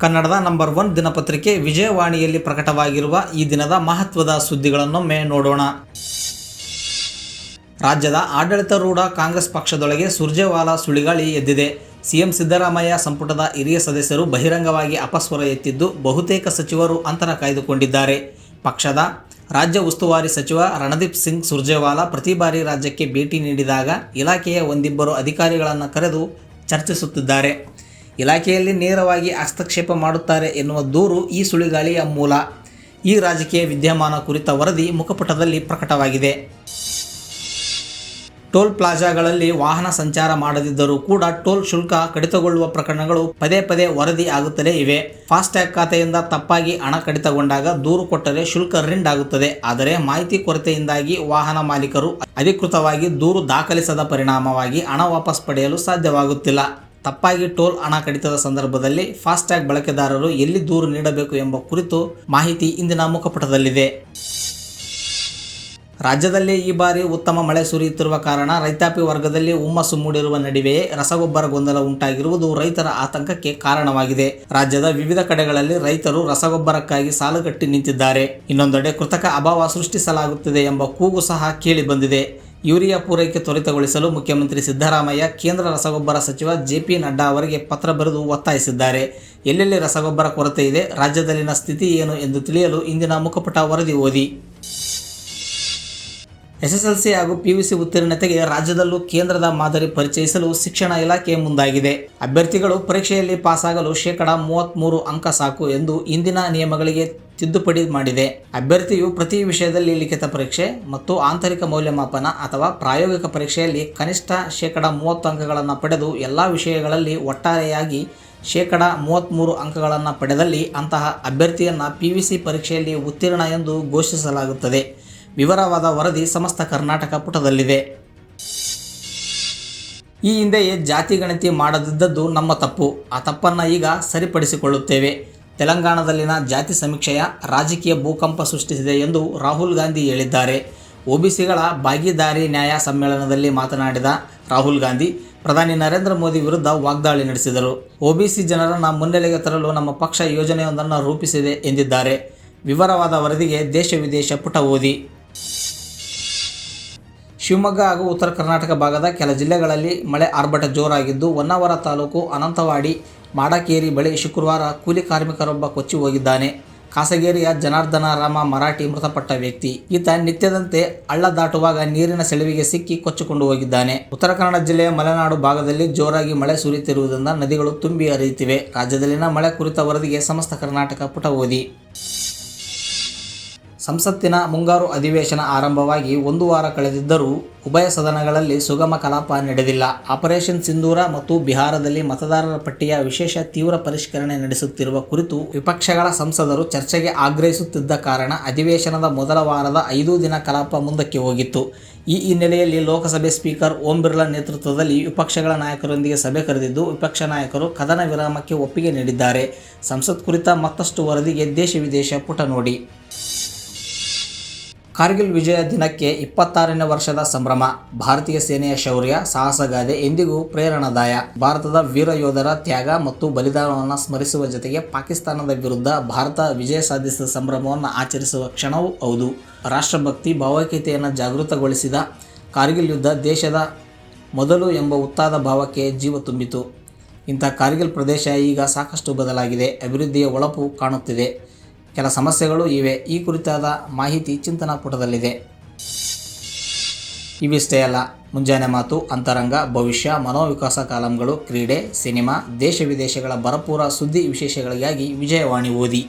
ಕನ್ನಡದ ನಂಬರ್ 1 ದಿನಪತ್ರಿಕೆ ವಿಜಯವಾಣಿಯಲ್ಲಿ ಪ್ರಕಟವಾಗಿರುವ ಈ ದಿನದ ಮಹತ್ವದ ಸುದ್ದಿಗಳನ್ನೊಮ್ಮೆ ನೋಡೋಣ. ರಾಜ್ಯದ ಆಡಳಿತಾರೂಢ ಕಾಂಗ್ರೆಸ್ ಪಕ್ಷದೊಳಗೆ ಸುರ್ಜೇವಾಲಾ ಸುಳಿಗಾಳಿ ಎದ್ದಿದೆ. ಸಿಎಂ ಸಿದ್ದರಾಮಯ್ಯ ಸಂಪುಟದ ಹಿರಿಯ ಸದಸ್ಯರು ಬಹಿರಂಗವಾಗಿ ಅಪಸ್ವರ ಎತ್ತಿದ್ದು, ಬಹುತೇಕ ಸಚಿವರು ಅಂತರ ಕಾಯ್ದುಕೊಂಡಿದ್ದಾರೆ. ಪಕ್ಷದ ರಾಜ್ಯ ಉಸ್ತುವಾರಿ ಸಚಿವ ರಣದೀಪ್ ಸಿಂಗ್ ಸುರ್ಜೇವಾಲಾ ಪ್ರತಿ ಬಾರಿ ರಾಜ್ಯಕ್ಕೆ ಭೇಟಿ ನೀಡಿದಾಗ ಇಲಾಖೆಯ ಒಂದಿಬ್ಬರು ಅಧಿಕಾರಿಗಳನ್ನು ಕರೆದು ಚರ್ಚಿಸುತ್ತಿದ್ದಾರೆ. ಇಲಾಖೆಯಲ್ಲಿ ನೇರವಾಗಿ ಹಸ್ತಕ್ಷೇಪ ಮಾಡುತ್ತಾರೆ ಎನ್ನುವ ದೂರು ಈ ಸುಳಿಗಾಳಿಯ ಮೂಲ. ಈ ರಾಜಕೀಯ ವಿದ್ಯಮಾನ ಕುರಿತ ವರದಿ ಮುಖಪುಟದಲ್ಲಿ ಪ್ರಕಟವಾಗಿದೆ. ಟೋಲ್ ಪ್ಲಾಜಾಗಳಲ್ಲಿ ವಾಹನ ಸಂಚಾರ ಮಾಡದಿದ್ದರೂ ಕೂಡ ಟೋಲ್ ಶುಲ್ಕ ಕಡಿತಗೊಳ್ಳುವ ಪ್ರಕರಣಗಳು ಪದೇ ಪದೇ ವರದಿ ಆಗುತ್ತಲೇ ಇವೆ. ಫಾಸ್ಟ್ಯಾಗ್ ಖಾತೆಯಿಂದ ತಪ್ಪಾಗಿ ಹಣ ಕಡಿತಗೊಂಡಾಗ ದೂರು ಕೊಟ್ಟರೆ ಶುಲ್ಕ ರಿಂಡ್ ಆಗುತ್ತದೆ. ಆದರೆ ಮಾಹಿತಿ ಕೊರತೆಯಿಂದಾಗಿ ವಾಹನ ಮಾಲೀಕರು ಅಧಿಕೃತವಾಗಿ ದೂರು ದಾಖಲಿಸದ ಪರಿಣಾಮವಾಗಿ ಹಣ ವಾಪಸ್ ಪಡೆಯಲು ಸಾಧ್ಯವಾಗುತ್ತಿಲ್ಲ. ತಪ್ಪಾಗಿ ಟೋಲ್ ಹಣ ಕಡಿತದ ಸಂದರ್ಭದಲ್ಲಿ ಫಾಸ್ಟ್ಯಾಗ್ ಬಳಕೆದಾರರು ಎಲ್ಲಿ ದೂರು ನೀಡಬೇಕು ಎಂಬ ಕುರಿತು ಮಾಹಿತಿ ಇಂದಿನ ಮುಖಪುಟದಲ್ಲಿದೆ. ರಾಜ್ಯದಲ್ಲಿ ಈ ಬಾರಿ ಉತ್ತಮ ಮಳೆ ಸುರಿಯುತ್ತಿರುವ ಕಾರಣ ರೈತಾಪಿ ವರ್ಗದಲ್ಲಿ ಹುಮ್ಮಸ್ಸು ಮೂಡಿರುವ ನಡುವೆಯೇ ರಸಗೊಬ್ಬರ ಗೊಂದಲ ಉಂಟಾಗಿರುವುದು ರೈತರ ಆತಂಕಕ್ಕೆ ಕಾರಣವಾಗಿದೆ. ರಾಜ್ಯದ ವಿವಿಧ ಕಡೆಗಳಲ್ಲಿ ರೈತರು ರಸಗೊಬ್ಬರಕ್ಕಾಗಿ ಸಾಲುಗಟ್ಟಿ ನಿಂತಿದ್ದಾರೆ. ಇನ್ನೊಂದೆಡೆ ಕೃತಕ ಅಭಾವ ಸೃಷ್ಟಿಸಲಾಗುತ್ತಿದೆ ಎಂಬ ಕೂಗು ಸಹ ಕೇಳಿ ಬಂದಿದೆ. ಯೂರಿಯಾ ಪೂರೈಕೆ ತ್ವರಿತಗೊಳಿಸಲು ಮುಖ್ಯಮಂತ್ರಿ ಸಿದ್ದರಾಮಯ್ಯ ಕೇಂದ್ರ ರಸಗೊಬ್ಬರ ಸಚಿವ ಜೆ.ಪಿ. ನಡ್ಡಾ ಅವರಿಗೆ ಪತ್ರ ಬರೆದು ಒತ್ತಾಯಿಸಿದ್ದಾರೆ. ಎಲ್ಲೆಲ್ಲಿ ರಸಗೊಬ್ಬರ ಕೊರತೆ ಇದೆ, ರಾಜ್ಯದಲ್ಲಿನ ಸ್ಥಿತಿ ಏನು ಎಂದು ತಿಳಿಯಲು ಇಂದಿನ ಮುಖಪುಟ ವರದಿ ಓದಿ. ಎಸ್ಎಸ್ಎಲ್ಸಿ ಹಾಗೂ ಪಿಯುಸಿ ಉತ್ತೀರ್ಣತೆಗೆ ರಾಜ್ಯದಲ್ಲೂ ಕೇಂದ್ರದ ಮಾದರಿ ಪರಿಚಯಿಸಲು ಶಿಕ್ಷಣ ಇಲಾಖೆ ಮುಂದಾಗಿದೆ. ಅಭ್ಯರ್ಥಿಗಳು ಪರೀಕ್ಷೆಯಲ್ಲಿ ಪಾಸಾಗಲು ಶೇಕಡಾ 33 ಅಂಕ ಸಾಕು ಎಂದು ಇಂದಿನ ನಿಯಮಗಳಿಗೆ ತಿದ್ದುಪಡಿ ಮಾಡಿದೆ. ಅಭ್ಯರ್ಥಿಯು ಪ್ರತಿ ವಿಷಯದಲ್ಲಿ ಲಿಖಿತ ಪರೀಕ್ಷೆ ಮತ್ತು ಆಂತರಿಕ ಮೌಲ್ಯಮಾಪನ ಅಥವಾ ಪ್ರಾಯೋಗಿಕ ಪರೀಕ್ಷೆಯಲ್ಲಿ ಕನಿಷ್ಠ ಶೇಕಡಾ 30 ಅಂಕಗಳನ್ನು ಪಡೆದು ಎಲ್ಲ ವಿಷಯಗಳಲ್ಲಿ ಒಟ್ಟಾರೆಯಾಗಿ ಶೇಕಡಾ 33 ಅಂಕಗಳನ್ನು ಪಡೆದಲ್ಲಿ ಅಂತಹ ಅಭ್ಯರ್ಥಿಯನ್ನು ಪಿಯುಸಿ ಪರೀಕ್ಷೆಯಲ್ಲಿ ಉತ್ತೀರ್ಣ ಎಂದು ಘೋಷಿಸಲಾಗುತ್ತದೆ. ವಿವರವಾದ ವರದಿ ಸಮಸ್ತ ಕರ್ನಾಟಕ ಪುಟದಲ್ಲಿದೆ. ಈ ಹಿಂದೆಯೇ ಜಾತಿ ಗಣತಿ ಮಾಡದಿದ್ದದ್ದು ನಮ್ಮ ತಪ್ಪು. ಆ ತಪ್ಪನ್ನು ಈಗ ಸರಿಪಡಿಸಿಕೊಳ್ಳುತ್ತೇವೆ. ತೆಲಂಗಾಣದಲ್ಲಿನ ಜಾತಿ ಸಮೀಕ್ಷೆಯ ರಾಜಕೀಯ ಭೂಕಂಪ ಸೃಷ್ಟಿಸಿದೆ ಎಂದು ರಾಹುಲ್ ಗಾಂಧಿ ಹೇಳಿದ್ದಾರೆ. ಒಬಿಸಿಗಳ ಭಾಗೀದಾರಿ ನ್ಯಾಯ ಸಮ್ಮೇಳನದಲ್ಲಿ ಮಾತನಾಡಿದ ರಾಹುಲ್ ಗಾಂಧಿ ಪ್ರಧಾನಿ ನರೇಂದ್ರ ಮೋದಿ ವಿರುದ್ಧ ವಾಗ್ದಾಳಿ ನಡೆಸಿದರು. ಒಬಿಸಿ ಜನರನ್ನು ಮುನ್ನೆಲೆಗೆ ತರಲು ನಮ್ಮ ಪಕ್ಷ ಯೋಜನೆಯೊಂದನ್ನು ರೂಪಿಸಿದೆ ಎಂದಿದ್ದಾರೆ. ವಿವರವಾದ ವರದಿಗೆ ದೇಶ ವಿದೇಶ ಪುಟ ಓದಿ. ಶಿವಮೊಗ್ಗ ಹಾಗೂ ಉತ್ತರ ಕರ್ನಾಟಕ ಭಾಗದ ಕೆಲ ಜಿಲ್ಲೆಗಳಲ್ಲಿ ಮಳೆ ಆರ್ಭಟ ಜೋರಾಗಿದ್ದು, ಹೊನ್ನಾವರ ತಾಲೂಕು ಅನಂತವಾಡಿ ಮಾಡಕೇರಿ ಬಳಿ ಶುಕ್ರವಾರ ಕೂಲಿ ಕಾರ್ಮಿಕರೊಬ್ಬ ಕೊಚ್ಚಿ ಹೋಗಿದ್ದಾನೆ. ಕಾಸಗೇರಿಯ ಜನಾರ್ದನ ರಾಮ ಮರಾಠಿ ಮೃತಪಟ್ಟ ವ್ಯಕ್ತಿ. ಈತ ನಿತ್ಯದಂತೆ ಹಳ್ಳ ದಾಟುವಾಗ ನೀರಿನ ಸೆಳವಿಗೆ ಸಿಕ್ಕಿ ಕೊಚ್ಚಿಕೊಂಡು ಹೋಗಿದ್ದಾನೆ. ಉತ್ತರ ಕನ್ನಡ ಜಿಲ್ಲೆಯ ಮಲೆನಾಡು ಭಾಗದಲ್ಲಿ ಜೋರಾಗಿ ಮಳೆ ಸುರಿಯುತ್ತಿರುವುದರಿಂದ ನದಿಗಳು ತುಂಬಿ ಹರಿಯುತ್ತಿವೆ. ರಾಜ್ಯದಲ್ಲಿನ ಮಳೆ ಕುರಿತ ವರದಿಗೆ ಸಮಸ್ತ ಕರ್ನಾಟಕ ಪುಟ ಓದಿ. ಸಂಸತ್ತಿನ ಮುಂಗಾರು ಅಧಿವೇಶನ ಆರಂಭವಾಗಿ 1 ವಾರ ಕಳೆದಿದ್ದರೂ ಉಭಯ ಸದನಗಳಲ್ಲಿ ಸುಗಮ ಕಲಾಪ ನಡೆದಿಲ್ಲ. ಆಪರೇಷನ್ ಸಿಂಧೂರ ಮತ್ತು ಬಿಹಾರದಲ್ಲಿ ಮತದಾರರ ಪಟ್ಟಿಯ ವಿಶೇಷ ತೀವ್ರ ಪರಿಷ್ಕರಣೆ ನಡೆಸುತ್ತಿರುವ ಕುರಿತು ವಿಪಕ್ಷಗಳ ಸಂಸದರು ಚರ್ಚೆಗೆ ಆಗ್ರಹಿಸುತ್ತಿದ್ದ ಕಾರಣ ಅಧಿವೇಶನದ ಮೊದಲ ವಾರದ 5 ದಿನ ಕಲಾಪ ಮುಂದಕ್ಕೆ ಹೋಗಿತ್ತು. ಈ ಹಿನ್ನೆಲೆಯಲ್ಲಿ ಲೋಕಸಭೆ ಸ್ಪೀಕರ್ ಓಂ ಬಿರ್ಲಾ ನೇತೃತ್ವದಲ್ಲಿ ವಿಪಕ್ಷಗಳ ನಾಯಕರೊಂದಿಗೆ ಸಭೆ ಕರೆದಿದ್ದು, ವಿಪಕ್ಷ ನಾಯಕರು ಕದನ ವಿರಾಮಕ್ಕೆ ಒಪ್ಪಿಗೆ ನೀಡಿದ್ದಾರೆ. ಸಂಸತ್ ಕುರಿತ ಮತ್ತಷ್ಟು ವರದಿಗೆ ದೇಶ ವಿದೇಶ ಪುಟ ನೋಡಿ. ಕಾರ್ಗಿಲ್ ವಿಜಯ ದಿನಕ್ಕೆ 26ನೇ ವರ್ಷದ ಸಂಭ್ರಮ. ಭಾರತೀಯ ಸೇನೆಯ ಶೌರ್ಯ, ಸಾಹಸಗಾಥೆ ಎಂದಿಗೂ ಪ್ರೇರಣಾದಾಯ. ಭಾರತದ ವೀರ ಯೋಧರ ತ್ಯಾಗ ಮತ್ತು ಬಲಿದಾನವನ್ನು ಸ್ಮರಿಸುವ ಜೊತೆಗೆ ಪಾಕಿಸ್ತಾನದ ವಿರುದ್ಧ ಭಾರತ ವಿಜಯ ಸಾಧಿಸಿದ ಸಂಭ್ರಮವನ್ನು ಆಚರಿಸುವ ಕ್ಷಣವೂ ಹೌದು. ರಾಷ್ಟ್ರಭಕ್ತಿ ಭಾವೈಕ್ಯತೆಯನ್ನು ಜಾಗೃತಗೊಳಿಸಿದ ಕಾರ್ಗಿಲ್ ಯುದ್ಧ ದೇಶದ ಮೊದಲು ಎಂಬ ಉತ್ತಾದ ಭಾವಕ್ಕೆ ಜೀವ ತುಂಬಿತು. ಇಂಥ ಕಾರ್ಗಿಲ್ ಪ್ರದೇಶ ಈಗ ಸಾಕಷ್ಟು ಬದಲಾಗಿದೆ. ಅಭಿವೃದ್ಧಿಯ ಹೊಳಪು ಕಾಣುತ್ತಿದೆ. ಕೆಲ ಸಮಸ್ಯೆಗಳು ಇವೆ. ಈ ಕುರಿತಾದ ಮಾಹಿತಿ ಚಿಂತನಾ ಪುಟದಲ್ಲಿದೆ. ಇವಿಷ್ಟೇ ಅಲ್ಲ, ಮುಂಜಾನೆ ಮಾತು, ಅಂತರಂಗ, ಭವಿಷ್ಯ, ಮನೋವಿಕಾಸ ಕಾಲಂಗಳು, ಕ್ರೀಡೆ, ಸಿನಿಮಾ, ದೇಶ ವಿದೇಶಗಳ ಭರಪೂರ ಸುದ್ದಿ ವಿಶೇಷಗಳಿಗಾಗಿ ವಿಜಯವಾಣಿ ಓದಿ.